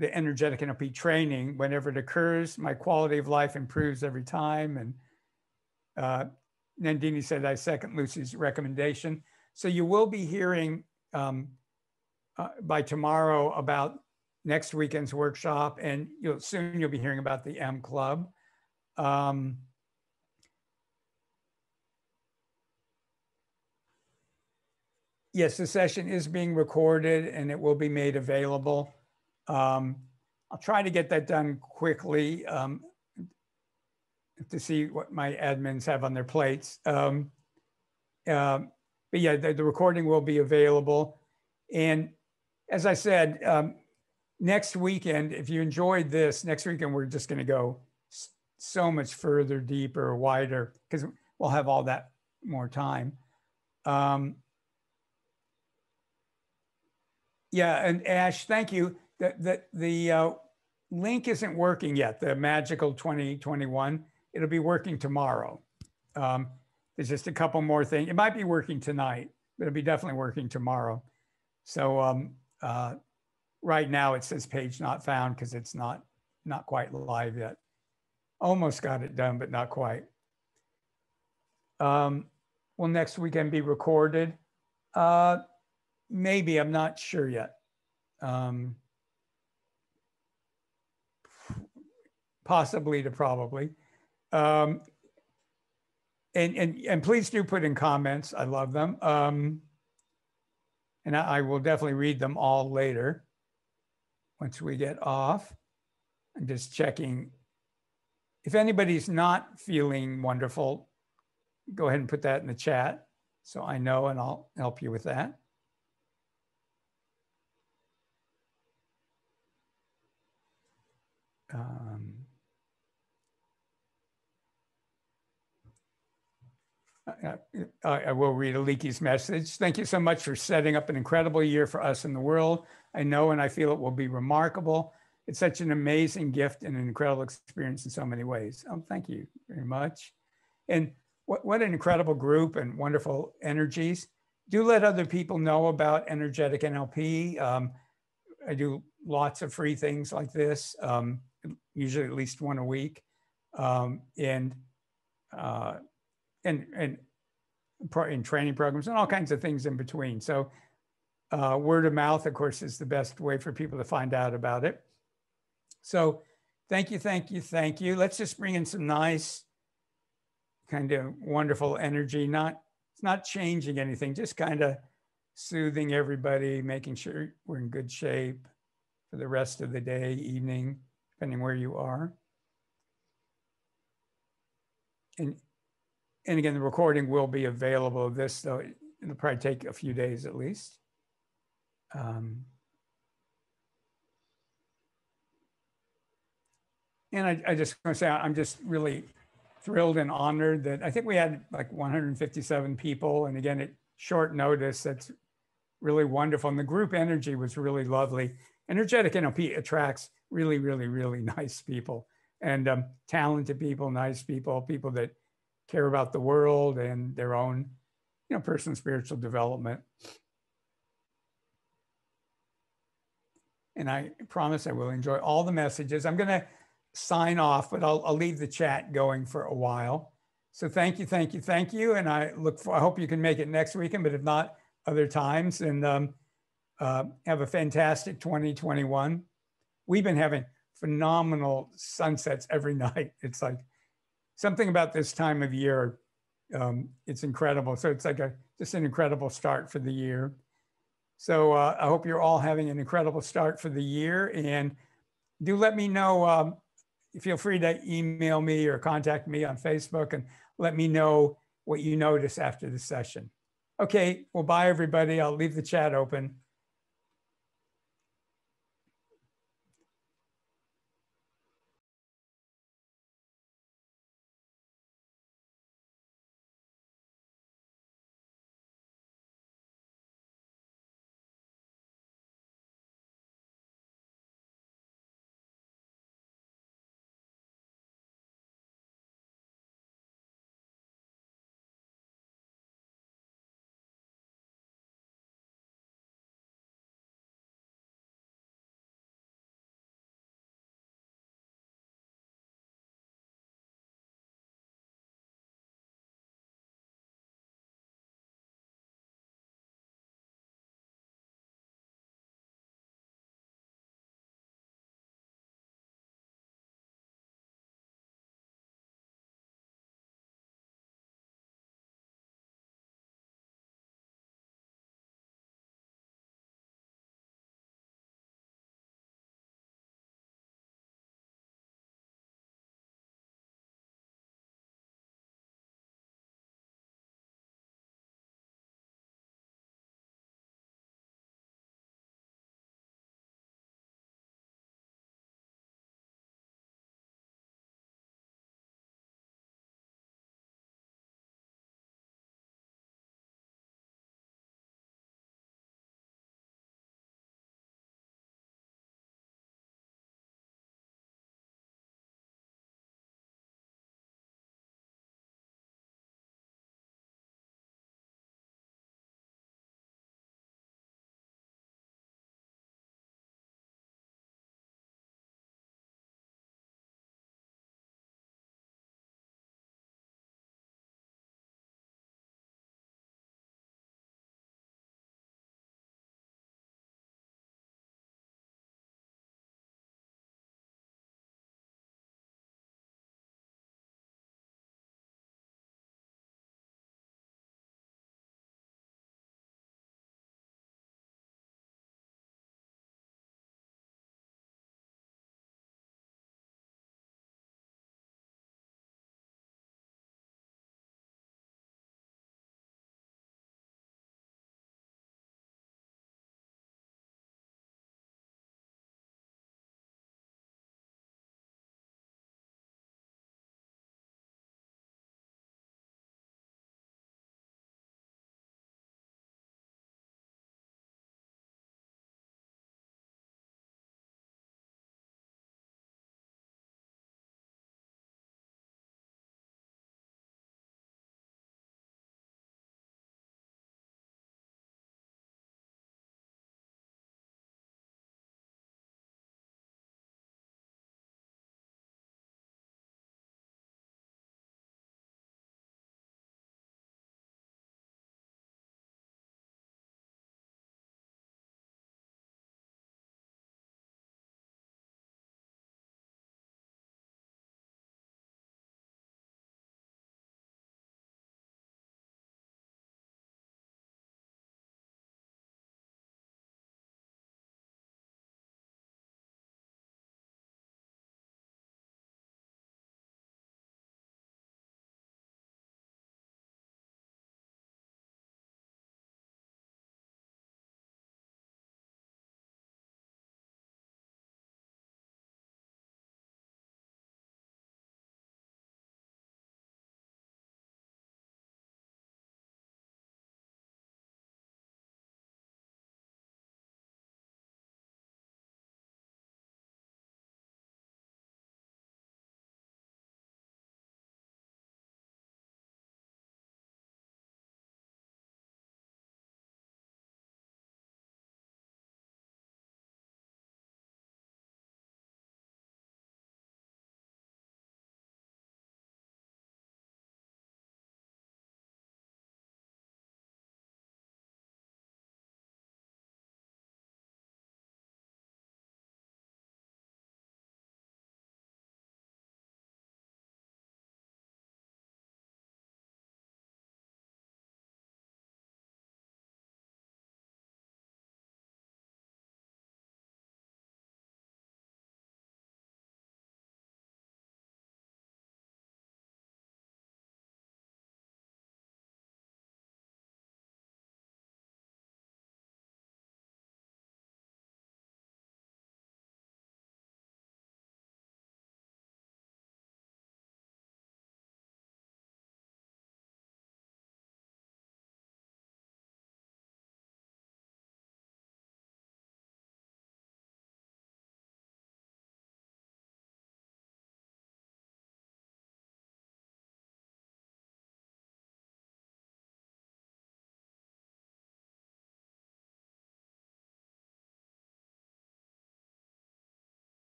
energetic NLP training. Whenever it occurs, my quality of life improves every time. And Nandini said, I second Lucy's recommendation. So you will be hearing by tomorrow about next weekend's workshop, and soon you'll be hearing about the M Club. Yes, the session is being recorded and it will be made available. I'll try to get that done quickly to see what my admins have on their plates. But yeah, the recording will be available. And as I said, next weekend, if you enjoyed this, next weekend, we're just going to go so much further, deeper, wider, because we'll have all that more time. Yeah, and Ash, thank you. The link isn't working yet, the Magical 2021. It'll be working tomorrow. There's just a couple more things. It might be working tonight, but it'll be definitely working tomorrow. So right now it says page not found because it's not quite live yet. Almost got it done, but not quite. Will next weekend be recorded? Maybe, I'm not sure yet. Possibly to probably. And please do put in comments. I love them. And I will definitely read them all later once we get off. I'm just checking. If anybody's not feeling wonderful, go ahead and put that in the chat so I know, and I'll help you with that. I will read Aliki's message. Thank you so much for setting up an incredible year for us in the world. I know and I feel it will be remarkable. It's such an amazing gift and an incredible experience in so many ways. Thank you very much. And what an incredible group and wonderful energies. Do let other people know about energetic NLP. I do lots of free things like this, usually at least one a week, and in training programs and all kinds of things in between. So word of mouth, of course, is the best way for people to find out about it. So thank you, thank you, thank you. Let's just bring in some nice, kind of wonderful energy. It's not changing anything, just kind of soothing everybody, making sure we're in good shape for the rest of the day, evening, depending where you are. And again, the recording will be available of this, so it'll probably take a few days at least. And I just want to say, I'm just really thrilled and honored that I think we had like 157 people. And again, at short notice, that's really wonderful. And the group energy was really lovely. Energetic NLP attracts really, really, really nice people and talented people, nice people, people that care about the world and their own, personal spiritual development. And I promise I will enjoy all the messages. I'm going to sign off, but I'll leave the chat going for a while. So thank you, thank you, thank you. And I hope you can make it next weekend, but if not, other times. And have a fantastic 2021. We've been having phenomenal sunsets every night. It's like something about this time of year. It's incredible. So it's like just an incredible start for the year. So I hope you're all having an incredible start for the year. And do let me know, feel free to email me or contact me on Facebook and let me know what you notice after the session. Okay, well, bye everybody. I'll leave the chat open.